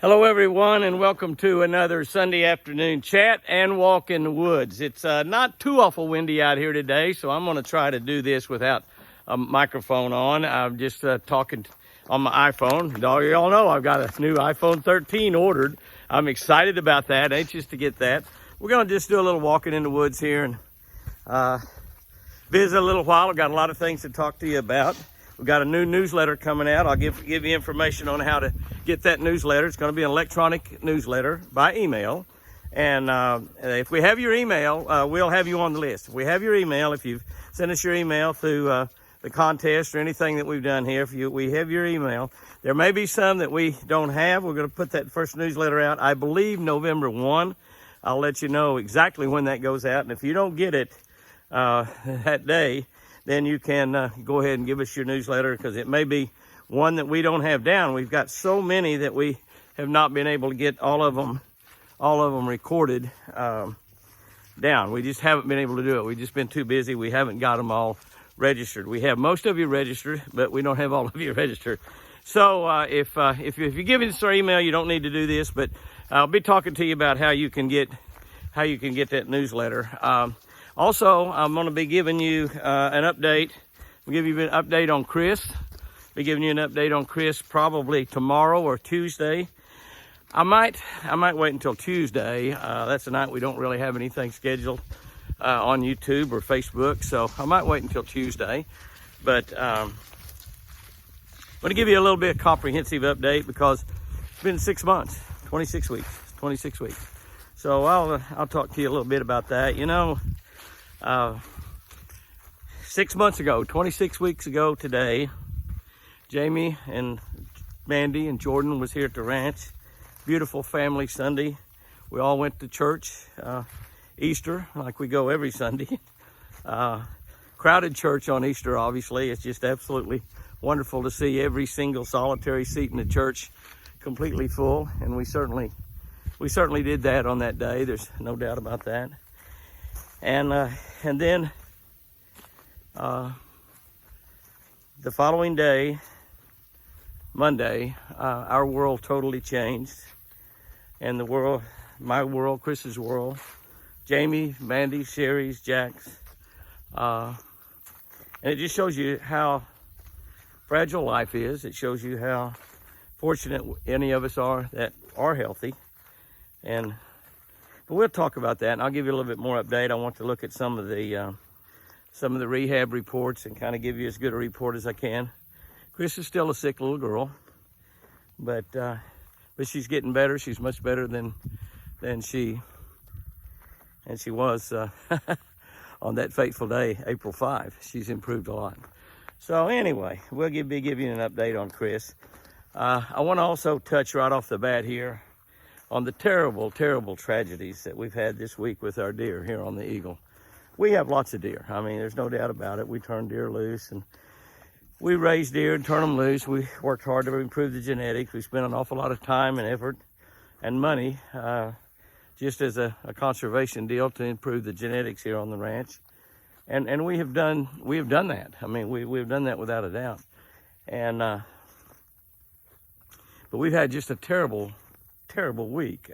Hello everyone, and welcome to another Sunday afternoon chat and walk in the woods. It's not too awful windy out here today, so I'm going to try to do this without a microphone on. I'm just talking on my iPhone. Y'all know I've got a new iPhone 13 ordered. I'm excited about that, anxious to get that. We're going to just do a little walking in the woods here and visit a little while. I've got a lot of things to talk to you about. We've got a new newsletter coming out. I'll give you information on how to get that newsletter. It's going to be an electronic newsletter by email. And if we have your email, we'll have you on the list. If we have your email, if you've sent us your email through the contest or anything that we've done here, we have your email. There may be some that we don't have. We're going to put that first newsletter out, I believe, November 1. I'll let you know exactly when that goes out. And if you don't get it that day, then you can go ahead and give us your newsletter, because it may be one that we don't have down. We've got so many that we have not been able to get all of them recorded down. We just haven't been able to do it. We've just been too busy. We haven't got them all registered. We have most of you registered, but we don't have all of you registered. So if you give us our email, you don't need to do this, but I'll be talking to you about how you can get that newsletter. Also, I'm going to be giving you an update. I'll give you an update on Chris. Be giving you an update on Chris probably tomorrow or Tuesday. I might wait until Tuesday. That's the night we don't really have anything scheduled on YouTube or Facebook, so I might wait until Tuesday. But I'm going to give you a little bit of comprehensive update, because it's been 6 months, 26 weeks. So I'll talk to you a little bit about that. You know, 6 months ago, 26 weeks ago today, Jamie and Mandy and Jordan was here at the ranch. Beautiful family Sunday. We all went to church, Easter, like we go every Sunday. Crowded church on Easter, obviously. It's just absolutely wonderful to see every single solitary seat in the church completely full, and we certainly did that on that day. There's no doubt about that. And then the following day, Monday, our world totally changed. And the world, my world, Chris's world, Jamie, Mandy, Sherry's, Jack's. And it just shows you how fragile life is. It shows you how fortunate any of us are that are healthy. But we'll talk about that, and I'll give you a little bit more update. I want to look at some of the rehab reports and kind of give you as good a report as I can. Chris is still a sick little girl, but she's getting better. She's much better than she was on that fateful day, April 5. She's improved a lot. So anyway, we'll be giving you an update on Chris. I want to also touch right off the bat here on the terrible, terrible tragedies that we've had this week with our deer here on the Eagle. We have lots of deer. I mean, there's no doubt about it. We turn deer loose, and we raise deer and turn them loose. We worked hard to improve the genetics. We spent an awful lot of time and effort and money just as a conservation deal to improve the genetics here on the ranch. And we have done that. I mean, we've done that without a doubt. And but we've had just a terrible week.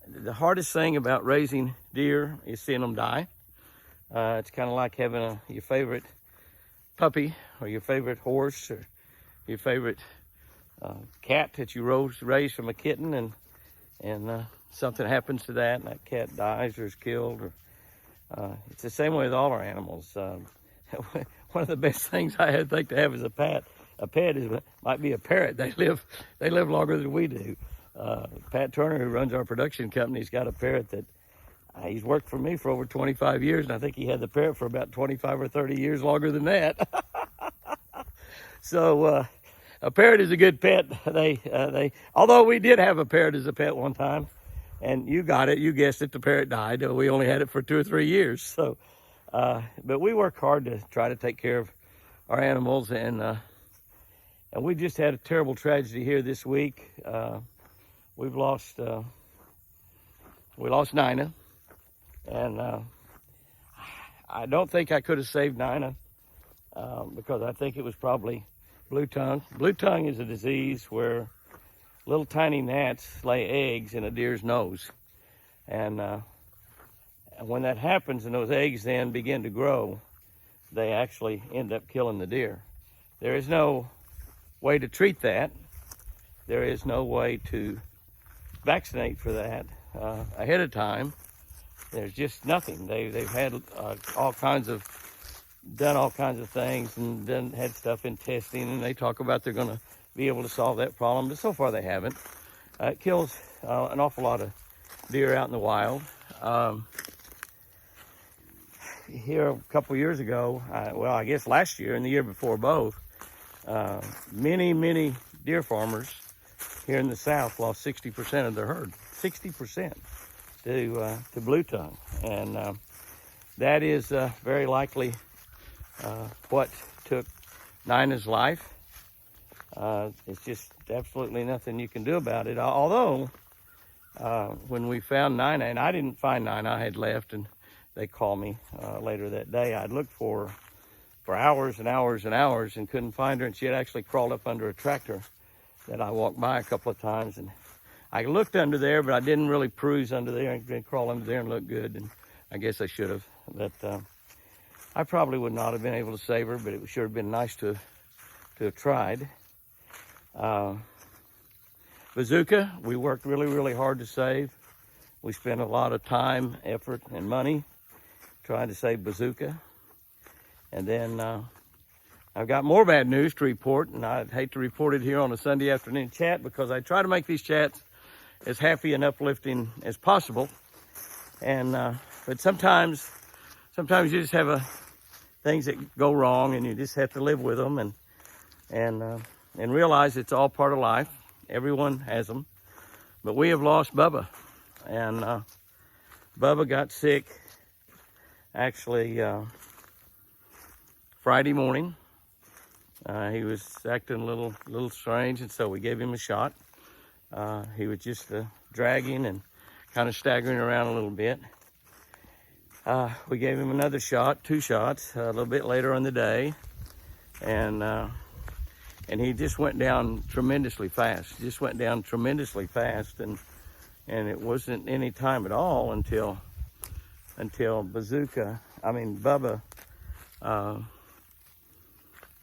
The hardest thing about raising deer is seeing them die. It's kind of like having your favorite puppy or your favorite horse or your favorite cat that you raised from a kitten, and something happens to that, and that cat dies or is killed. Or it's the same way with all our animals. One of the best things I think to have is a pet. A pet might be a parrot. They live longer than we do. Pat Turner, who runs our production company, has got a parrot that he's worked for me for over 25 years, and I think he had the parrot for about 25 or 30 years longer than that. So a parrot is a good pet. Although we did have a parrot as a pet one time, and you guessed it, the parrot died. We only had it for 2 or 3 years. So, but we work hard to try to take care of our animals, and we just had a terrible tragedy here this week. We lost Nina, and I don't think I could have saved Nina because I think it was probably blue tongue. Blue tongue is a disease where little tiny gnats lay eggs in a deer's nose. And when that happens and those eggs then begin to grow, they actually end up killing the deer. There is no way to treat that. There is no way to vaccinate for that ahead of time. There's just nothing. They've had done all kinds of things and had stuff in testing, and they talk about they're going to be able to solve that problem, but so far they haven't. It kills an awful lot of deer out in the wild. Here a couple years ago, well, I guess last year and the year before both, many deer farmers here in the South lost 60% of their herd, 60% to blue tongue, and that is very likely what took Nina's life. It's just absolutely nothing you can do about it. Although, when we found Nina, and I didn't find Nina, I had left, and they called me later that day. I'd looked for hours and hours and hours and couldn't find her, and she had actually crawled up under a tractor that I walked by a couple of times. And I looked under there, but I didn't really peruse under there and crawl under there and look good, and I guess I should have. But I probably would not have been able to save her, but it would sure have been nice to have tried. Bazooka, we worked really hard to save. We spent a lot of time, effort, and money trying to save Bazooka. And then I've got more bad news to report, and I'd hate to report it here on a Sunday afternoon chat because I try to make these chats as happy and uplifting as possible. And but sometimes you just have things that go wrong, and you just have to live with them and realize it's all part of life. Everyone has them. But we have lost Bubba. And Bubba got sick actually Friday morning. He was acting a little strange, and so we gave him a shot. He was just dragging and kind of staggering around a little bit. We gave him another shot, 2 shots, a little bit later in the day, and he just went down tremendously fast. And it wasn't any time at all until Bubba,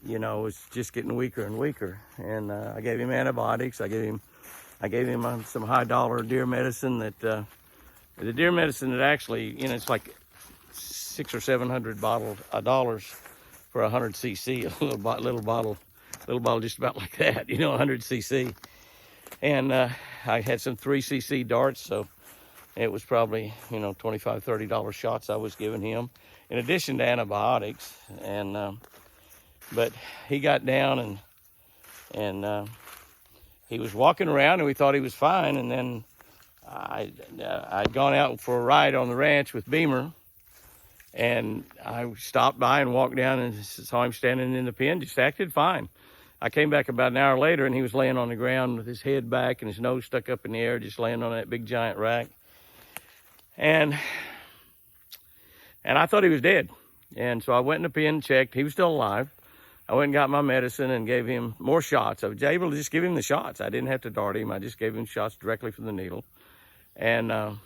was just getting weaker and weaker. And I gave him antibiotics. I gave him some high-dollar deer medicine that the deer medicine that actually, it's like $600 or $700 dollars for 100 cc, a little bottle just about like that, 100 cc. And I had some 3 cc darts, so it was probably, $25, $30 shots I was giving him, in addition to antibiotics. And but he got down and he was walking around, and we thought he was fine. And then I'd gone out for a ride on the ranch with Beamer, and I stopped by and walked down and saw him standing in the pen, just acted fine. I came back about an hour later, and he was laying on the ground with his head back and his nose stuck up in the air, just laying on that big giant rack. And I thought he was dead. And so I went in the pen and checked. He was still alive. I went and got my medicine and gave him more shots. I was able to just give him the shots. I didn't have to dart him. I just gave him shots directly from the needle. And I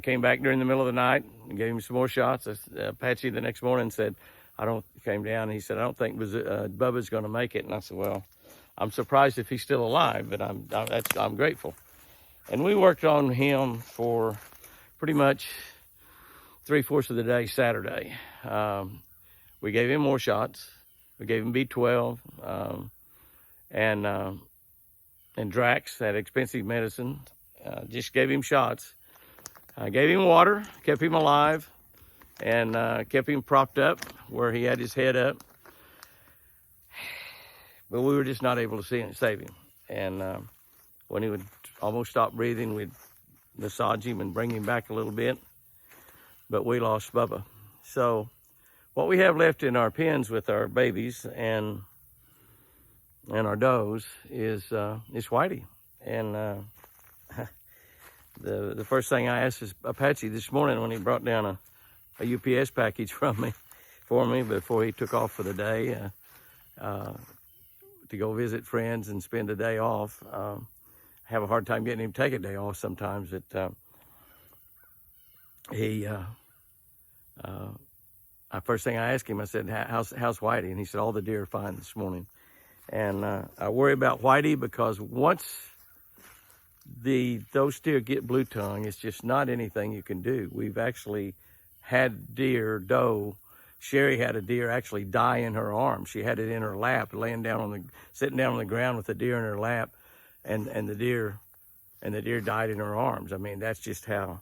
came back during the middle of the night and gave him some more shots. Apache the next morning said, came down and he said, I don't think Bubba's going to make it. And I said, well, I'm surprised if he's still alive, but I'm grateful. And we worked on him for pretty much 3/4 of the day Saturday. We gave him more shots. We gave him B12 and Drax, that expensive medicine. Just gave him shots. I gave him water, kept him alive, and kept him propped up where he had his head up. But we were just not able to save him. And when he would almost stop breathing, we'd massage him and bring him back a little bit. But we lost Bubba. So what we have left in our pens with our babies and our does is Whitey. And the first thing I asked is Apache this morning when he brought down a UPS package for me before he took off for the day. to go visit friends and spend a day off. Have a hard time getting him to take a day off sometimes. First thing I asked him, I said, how's Whitey? And he said, all the deer are fine this morning. And I worry about Whitey because once those deer get blue tongue, it's just not anything you can do. We've actually had deer, doe. Sherry had a deer actually die in her arms. She had it in her lap, sitting down on the ground with the deer in her lap, and the deer died in her arms. I mean, that's just how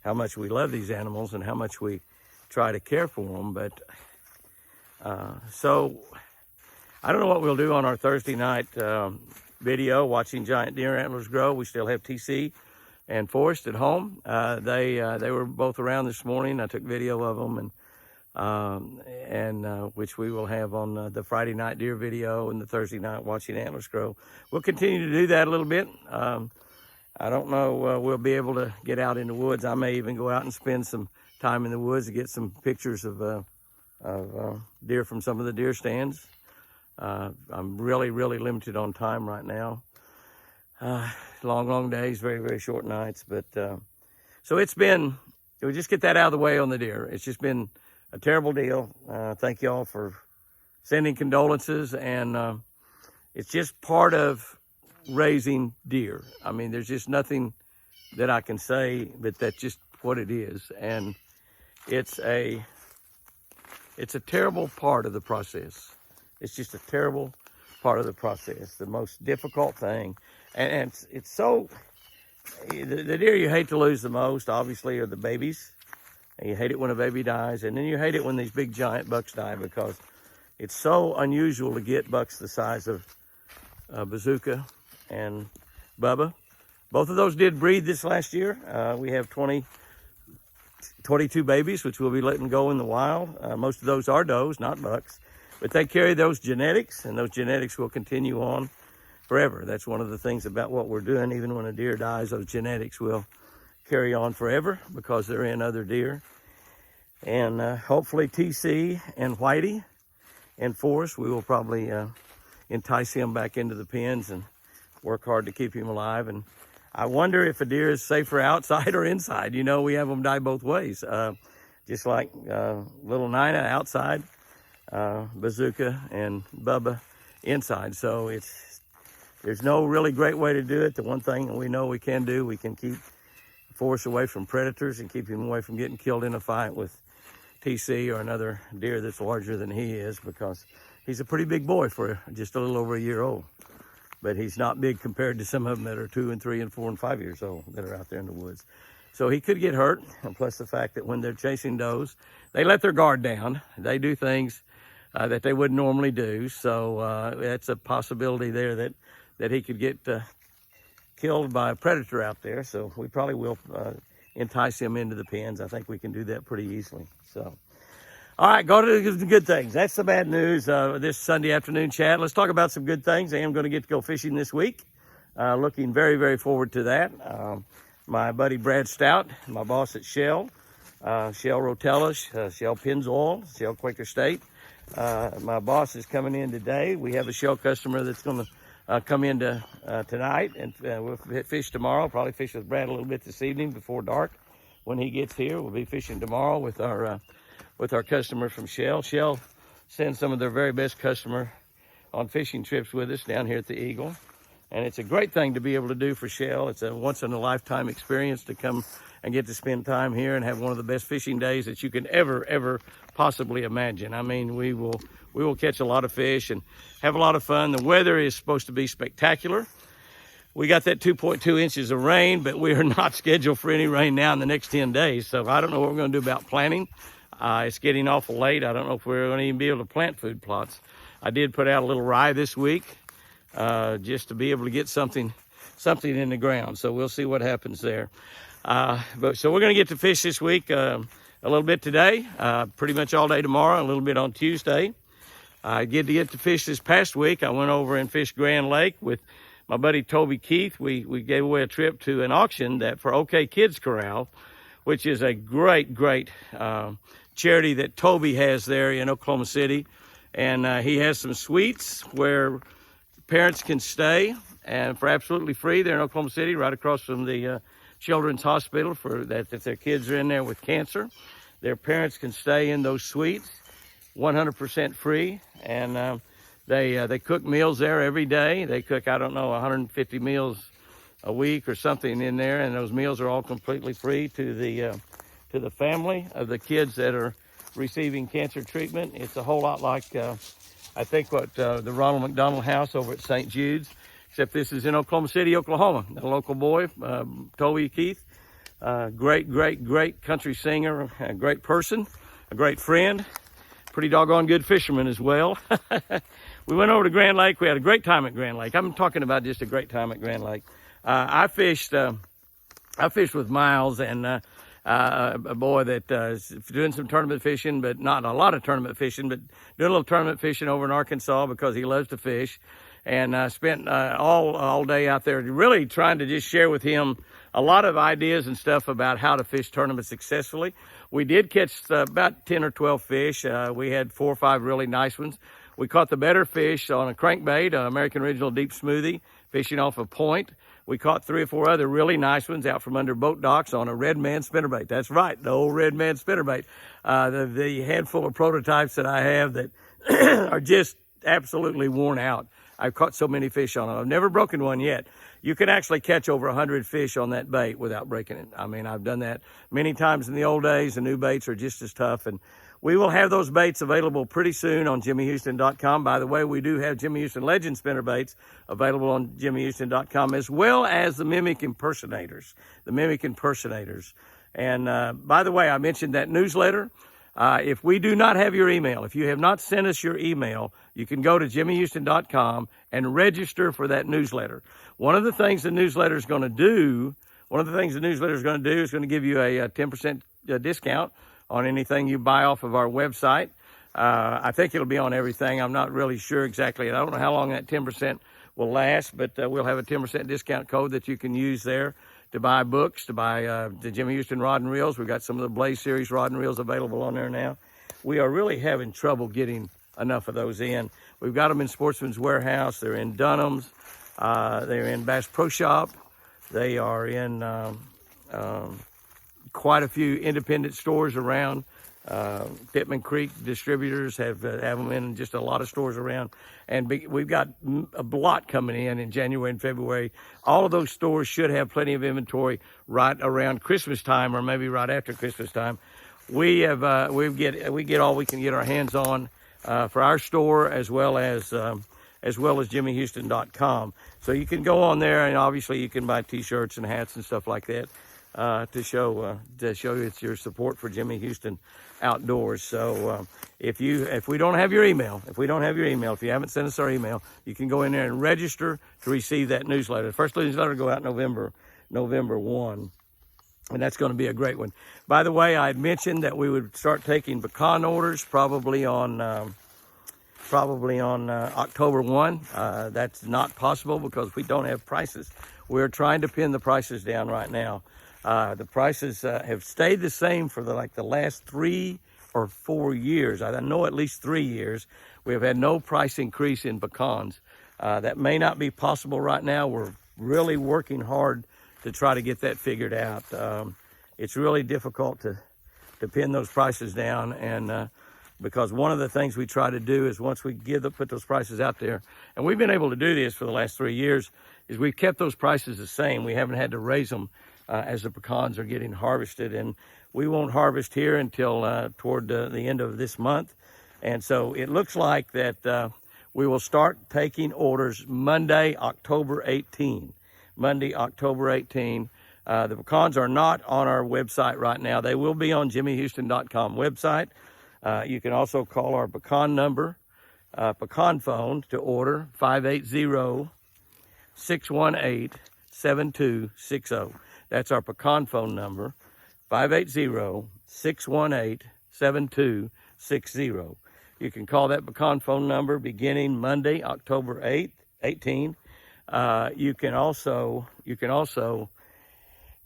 much we love these animals and how much we try to care for them. But so I don't know what we'll do on our Thursday night video, watching giant deer antlers grow. We still have TC and Forrest at home. They were both around this morning. I took video of them, and which we will have on the Friday night deer video and the Thursday night watching antlers grow. We'll continue to do that a little bit. I don't know, we'll be able to get out in the woods. I may even go out and spend some time in the woods to get some pictures of deer from some of the deer stands. I'm really limited on time right now. Long days, very short nights. But so we just get that out of the way on the deer. It's just been a terrible deal. Thank y'all for sending condolences, and it's just part of raising deer. I mean, there's just nothing that I can say, but that's just what it is. And it's a terrible part of the process. It's just a terrible part of the process, the most difficult thing. And it's so, the deer you hate to lose the most, obviously, are the babies. And you hate it when a baby dies. And then you hate it when these big giant bucks die, because it's so unusual to get bucks the size of Bazooka and Bubba. Both of those did breed this last year. We have 22 babies, which we'll be letting go in the wild. Most of those are does, not bucks. But they carry those genetics, and those genetics will continue on forever. That's one of the things about what we're doing. Even when a deer dies, those genetics will carry on forever because they're in other deer. And hopefully TC and Whitey and Forrest, we will probably entice him back into the pens and work hard to keep him alive. And I wonder if a deer is safer outside or inside. You know, we have them die both ways. Just like little Nina outside, Bazooka and Bubba inside. So there's no really great way to do it. The one thing we know we can do, we can keep Forrest away from predators and keep him away from getting killed in a fight with TC or another deer that's larger than he is, because he's a pretty big boy for just a little over a year old. But he's not big compared to some of them that are 2 and 3 and 4 and 5 years old that are out there in the woods. So he could get hurt, and plus the fact that when they're chasing does, they let their guard down. They do things that they wouldn't normally do. So that's a possibility there that he could get killed by a predator out there. So we probably will entice him into the pens. I think we can do that pretty easily. So, all right, go to the good things. That's the bad news this Sunday afternoon chat. Let's talk about some good things. I am going to get to go fishing this week. Looking very forward to that. My buddy Brad Stout, my boss at Shell Rotella, Shell Pennzoil, Shell Quaker State. My boss is coming in today. We have a Shell customer that's going to come in tonight, and we'll fish tomorrow. Probably fish with Brad a little bit this evening before dark. When he gets here, we'll be fishing tomorrow with our customer from Shell. Shell sends some of their very best customer on fishing trips with us down here at the Eagle, and it's a great thing to be able to do for Shell. It's a once-in-a-lifetime experience to come and get to spend time here and have one of the best fishing days that you can ever possibly imagine. I mean, we will catch a lot of fish and have a lot of fun. The weather is supposed to be spectacular. We got that 2.2 inches of rain, but we are not scheduled for any rain now in the next 10 days. So I don't know what we're going to do about planting. It's getting awful late. I don't know if we're going to even be able to plant food plots. I did put out a little rye this week just to be able to get something in the ground. So we'll see what happens there. So we're going to get to fish this week a little bit today, pretty much all day tomorrow, a little bit on Tuesday. I get to fish this past week. I went over and fished Grand Lake with my buddy Toby Keith. We gave away a trip to an auction that for OK Kids Corral, which is a great charity that Toby has there in Oklahoma City. And he has some suites where Parents can stay and for absolutely free. They're in Oklahoma City, right across from the Children's Hospital for that if their kids are in there with cancer. Their parents can stay in those suites 100% free, and they cook meals there every day. They cook, I don't know, 150 meals a week or something in there, and those meals are all completely free to the family of the kids that are receiving cancer treatment. It's a whole lot like I think what the Ronald McDonald House over at St. Jude's, except this is in Oklahoma City, Oklahoma. A local boy, Toby Keith, great country singer, a great person, a great friend, pretty doggone good fisherman as well. We went over to Grand Lake. We had a great time at Grand Lake. I'm talking about just a great time at Grand Lake. I fished with Miles and a boy that is doing some tournament fishing, but not a lot of tournament fishing, but doing a little tournament fishing over in Arkansas because he loves to fish. And spent all day out there really trying to just share with him a lot of ideas and stuff about how to fish tournaments successfully. We did catch about 10 or 12 fish. We had 4 or 5 really nice ones. We caught the better fish on a crankbait, American Original Deep Smoothie, fishing off a point. We caught 3 or 4 other really nice ones out from under boat docks on a Red Man spinnerbait. That's right, the old Red Man spinnerbait. The handful of prototypes that I have that are just absolutely worn out. I've caught so many fish on them. I've never broken one yet. You can actually catch over 100 fish on that bait without breaking it. I mean, I've done that many times in the old days. The new baits are just as tough. And we will have those baits available pretty soon on JimmyHouston.com. By the way, we do have Jimmy Houston Legend spinner baits available on JimmyHouston.com, as well as the Mimic Impersonators. And by the way, I mentioned that newsletter. If we do not have your email, if you have not sent us your email, you can go to JimmyHouston.com and register for that newsletter. One of the things the newsletter is going to do is going to give you a 10% discount on anything you buy off of our website. I think it'll be on everything. I'm not really sure exactly. I don't know how long that 10% will last, but we'll have a 10% discount code that you can use there to buy books, to buy the Jimmy Houston rod and reels. We've got some of the Blaze Series rod and reels available on there now. We are really having trouble getting enough of those in. We've got them in Sportsman's Warehouse. They're in Dunham's. They're in Bass Pro Shop. They are in quite a few independent stores around. Pittman Creek distributors have them in just a lot of stores around. And we've got a lot coming in January and February. All of those stores should have plenty of inventory right around Christmas time or maybe right after Christmas time. We get all we can get our hands on for our store, as well as JimmyHouston.com. So you can go on there, and obviously you can buy T-shirts and hats and stuff like that to show it's your support for Jimmy Houston Outdoors. So if we don't have your email, if you haven't sent us our email, you can go in there and register to receive that newsletter. The first newsletter will go out November 1. And that's going to be a great one. By the way, I had mentioned that we would start taking pecan orders probably on October 1. That's not possible because we don't have prices. We're trying to pin the prices down right now. The prices have stayed the same for the last 3 or 4 years. I know at least 3 years. We have had no price increase in pecans. That may not be possible right now. We're really working hard to try to get that figured out. It's really difficult to pin those prices down, and because one of the things we try to do is once we put those prices out there, and we've been able to do this for the last 3 years, is we've kept those prices the same. We haven't had to raise them as the pecans are getting harvested, and we won't harvest here until toward the end of this month. And so it looks like that we will start taking orders Monday, October 18. The pecans are not on our website right now. They will be on JimmyHouston.com website. You can also call our pecan number, pecan phone to order, 580-618-7260. That's our pecan phone number, 580-618-7260. You can call that pecan phone number beginning Monday, October 18. You can also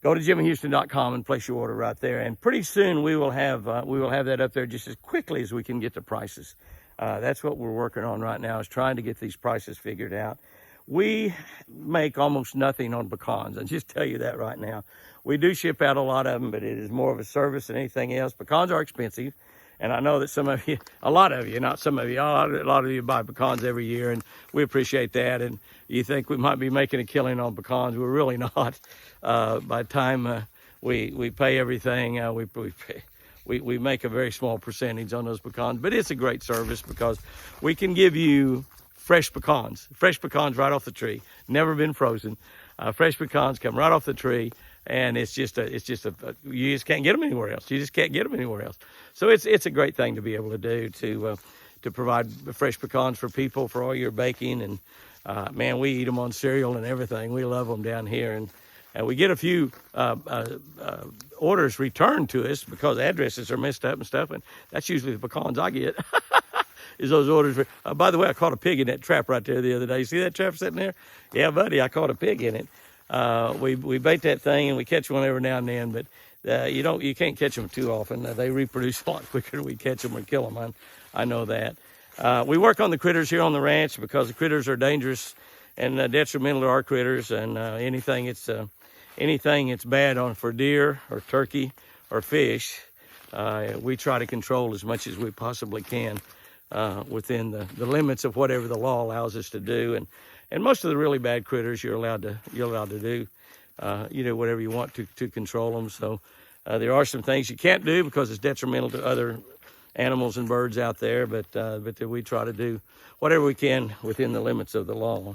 go to JimmyHouston.com and place your order right there. And pretty soon we will have that up there just as quickly as we can get the prices. That's what we're working on right now, is trying to get these prices figured out. We make almost nothing on pecans. I'll just tell you that right now. We do ship out a lot of them, but it is more of a service than anything else. Pecans are expensive. And I know that some of you, a lot of you, not some of you, a lot of you buy pecans every year, and we appreciate that. And you think we might be making a killing on pecans. We're really not. By the time we pay everything, we make a very small percentage on those pecans. But it's a great service because we can give you fresh pecans right off the tree, never been frozen. Fresh pecans come right off the tree. And you just can't get them anywhere else. You just can't get them anywhere else. So it's a great thing to be able to do, to provide fresh pecans for people for all your baking. And man, we eat them on cereal and everything. We love them down here. And we get a few orders returned to us because addresses are messed up and stuff. And that's usually the pecans I get. Is those orders. By the way, I caught a pig in that trap right there the other day. You see that trap sitting there? Yeah, buddy, I caught a pig in it. We bait that thing and we catch one every now and then, but you can't catch them too often. They reproduce a lot quicker than we catch them or kill them. I know that. We work on the critters here on the ranch because the critters are dangerous and detrimental to our critters, and anything it's bad for deer or turkey or fish, we try to control as much as we possibly can within the limits of whatever the law allows us to do. And most of the really bad critters you're allowed to do, whatever you want to control them. So there are some things you can't do because it's detrimental to other animals and birds out there, but we try to do whatever we can within the limits of the law.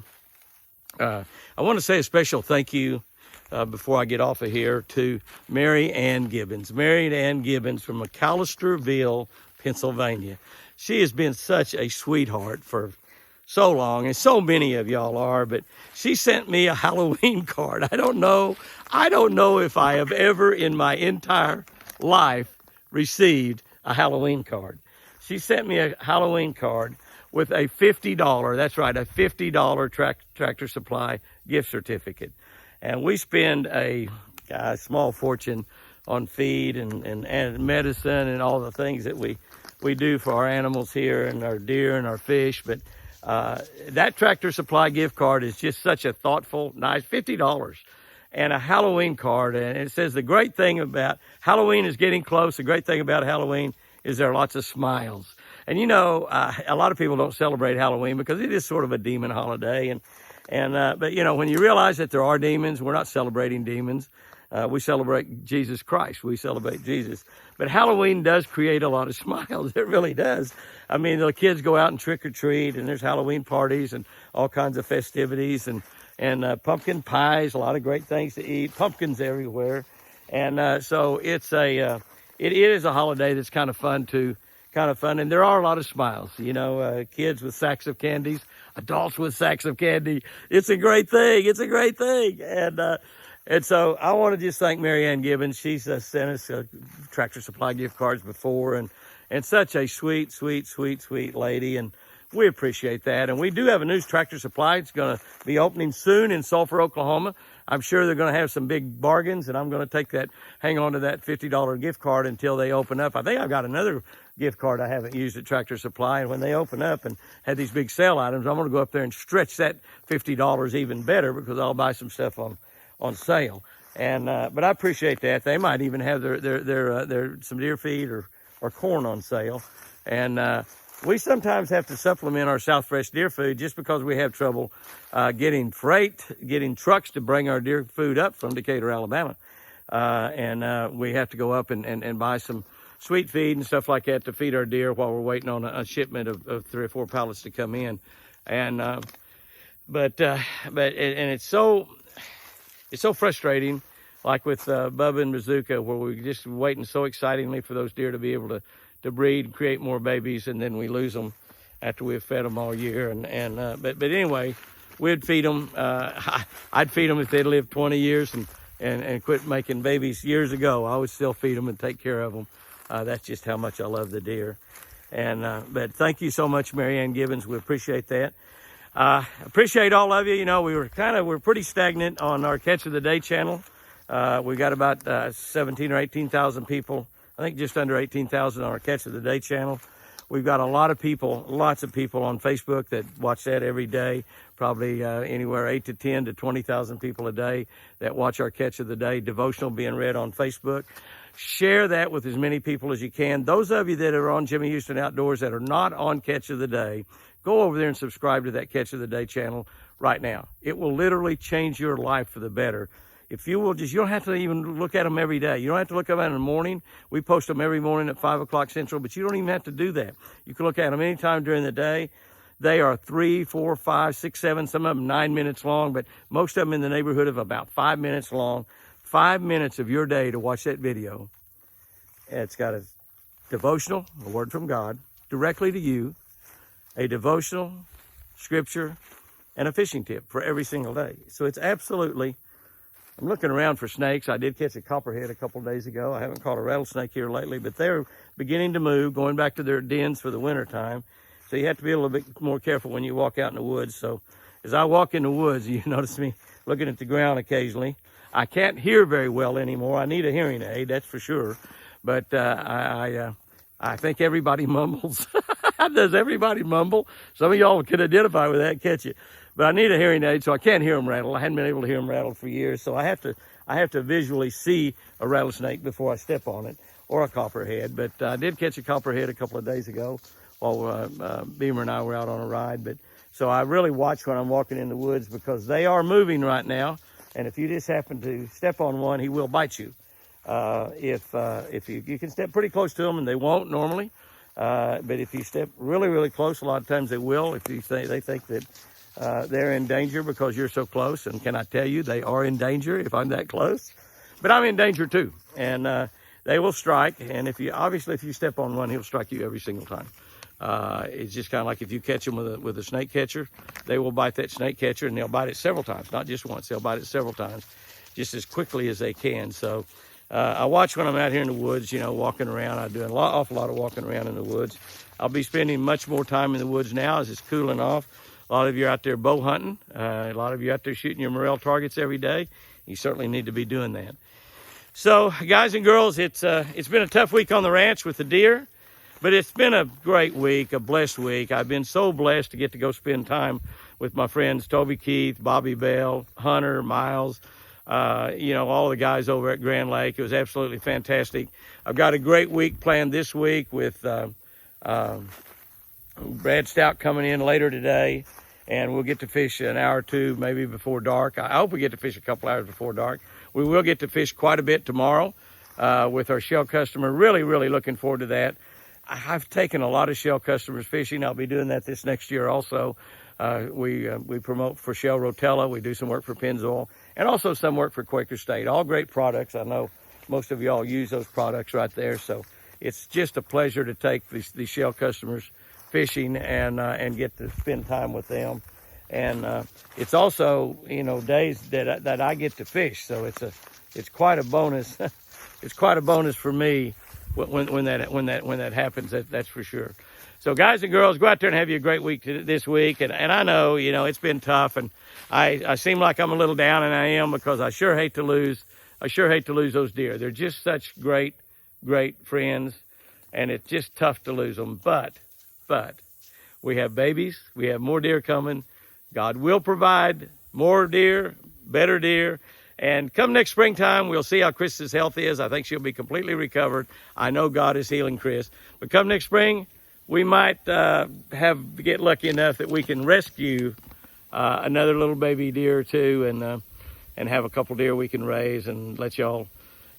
I want to say a special thank you before I get off of here to Mary Ann Gibbons. Mary Ann Gibbons from McAllisterville, Pennsylvania. She has been such a sweetheart for so long, and so many of y'all are, but she sent me a Halloween card. I don't know if I have ever in my entire life received a Halloween card. She sent me a Halloween card with a $50, that's right, a $50 Tractor Supply gift certificate. And we spend a small fortune on feed and medicine and all the things that we do for our animals here and our deer and our fish, but that Tractor Supply gift card is just such a thoughtful, nice $50 and a Halloween card. And it says the great thing about Halloween is getting close. The great thing about Halloween is there are lots of smiles. And a lot of people don't celebrate Halloween because it is sort of a demon holiday. But when you realize that there are demons, we're not celebrating demons. We celebrate Jesus Christ. We celebrate Jesus. But Halloween does create a lot of smiles. It really does. I mean, the kids go out and trick or treat, and there's Halloween parties and all kinds of festivities and pumpkin pies, a lot of great things to eat, pumpkins everywhere. And so it is a holiday that's kind of fun. And there are a lot of smiles, kids with sacks of candies, adults with sacks of candy. It's a great thing. And so I want to just thank Mary Ann Gibbons. She's sent us Tractor Supply gift cards before, and such a sweet lady, and we appreciate that. And we do have a new Tractor Supply. It's going to be opening soon in Sulphur, Oklahoma. I'm sure they're going to have some big bargains, and I'm going to hang on to that $50 gift card until they open up. I think I've got another gift card I haven't used at Tractor Supply, and when they open up and have these big sale items, I'm going to go up there and stretch that $50 even better because I'll buy some stuff on sale. And but I appreciate that. They might even have their some deer feed or corn on sale. And we sometimes have to supplement our South Fresh deer food just because we have trouble getting trucks to bring our deer food up from Decatur, Alabama. And we have to go up and buy some sweet feed and stuff like that to feed our deer while we're waiting on a shipment of 3 or 4 pallets to come in. And but it's so frustrating, like with Bubba and Bazooka, where we're just waiting so excitingly for those deer to be able to breed and create more babies, and then we lose them after we've fed them all year. But anyway, we'd feed them. I'd feed them if they'd lived 20 years and quit making babies years ago. I would still feed them and take care of them. That's just how much I love the deer. But thank you so much, Mary Ann Gibbons. We appreciate that. Appreciate all of you. We're pretty stagnant on our Catch of the Day channel. We got about 17 or 18,000 people. I think just under 18,000 on our Catch of the Day channel. We've got a lot of people, lots of people on Facebook that watch that every day, probably anywhere 8 to 10 to 20,000 people a day that watch our Catch of the Day devotional being read on Facebook. Share that with as many people as you can. Those of you that are on Jimmy Houston Outdoors that are not on Catch of the Day, go over there and subscribe to that Catch of the Day channel right now. It will literally change your life for the better. If you will you don't have to even look at them every day. You don't have to look at them in the morning. We post them every morning at 5 o'clock Central, but you don't even have to do that. You can look at them anytime during the day. They are 3, 4, 5, 6, 7, some of them 9 minutes long, but most of them in the neighborhood of about 5 minutes long. 5 minutes of your day to watch that video. It's got a devotional, a word from God, directly to you, a devotional, scripture, and a fishing tip for every single day. So it's absolutely, I'm looking around for snakes. I did catch a copperhead a couple of days ago. I haven't caught a rattlesnake here lately, but they're beginning to move, going back to their dens for the winter time. So you have to be a little bit more careful when you walk out in the woods. So as I walk in the woods, you notice me looking at the ground occasionally. I can't hear very well anymore. I need a hearing aid, that's for sure. But I think everybody mumbles. Does everybody mumble? Some of y'all can identify with that, can't you? But I need a hearing aid, so I can't hear them rattle. I hadn't been able to hear them rattle for years, so I have to visually see a rattlesnake before I step on it, or a copperhead. But I did catch a copperhead a couple of days ago while Beamer and I were out on a ride. But so I really watch when I'm walking in the woods because they are moving right now. And if you just happen to step on one, he will bite you. If you can step pretty close to them, and they won't normally. But if you step really, really close, a lot of times they will. If they think that they're in danger because you're so close. And can I tell you, they are in danger if I'm that close. But I'm in danger too. And they will strike. And if you step on one, he'll strike you every single time. It's just kind of like if you catch them with a snake catcher, they will bite that snake catcher, and they'll bite it several times, not just once. They'll bite it several times, just as quickly as they can. So I watch when I'm out here in the woods, walking around. I do an awful lot of walking around in the woods. I'll be spending much more time in the woods now as it's cooling off. A lot of you are out there bow hunting. A lot of you out there shooting your morel targets every day. You certainly need to be doing that. So, guys and girls, it's been a tough week on the ranch with the deer. But it's been a great week, a blessed week. I've been so blessed to get to go spend time with my friends Toby, Keith, Bobby Bell, Hunter, Miles, all the guys over at Grand Lake. It was absolutely fantastic. I've got a great week planned this week with Brad Stout coming in later today, and we'll get to fish an hour or two, maybe before dark. I hope we get to fish a couple hours before dark. We will get to fish quite a bit tomorrow with our shell customer. Really, really looking forward to that. I've taken a lot of shell customers fishing. I'll be doing that this next year also. We promote for Shell Rotella. We do some work for Pennzoil and also some work for Quaker State. All great products. I know most of y'all use those products right there. So it's just a pleasure to take these shell customers fishing and get to spend time with them. And it's also, days that I get to fish. So it's quite a bonus. It's quite a bonus for me when that happens, that's for sure. So guys and girls, go out there and have you a great week this week. And I know, it's been tough, and I seem like I'm a little down, and I am, because I sure hate to lose those deer. They're just such great friends, and it's just tough to lose them. But we have babies, we have more deer coming. God will provide more deer, better deer. And come next springtime, we'll see how Chris's health is. I think she'll be completely recovered. I know God is healing Chris. But come next spring, we might get lucky enough that we can rescue another little baby deer or two, and have a couple deer we can raise and let y'all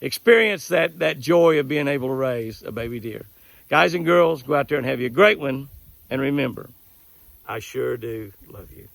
experience that joy of being able to raise a baby deer. Guys and girls, go out there and have you a great one. And remember, I sure do love you.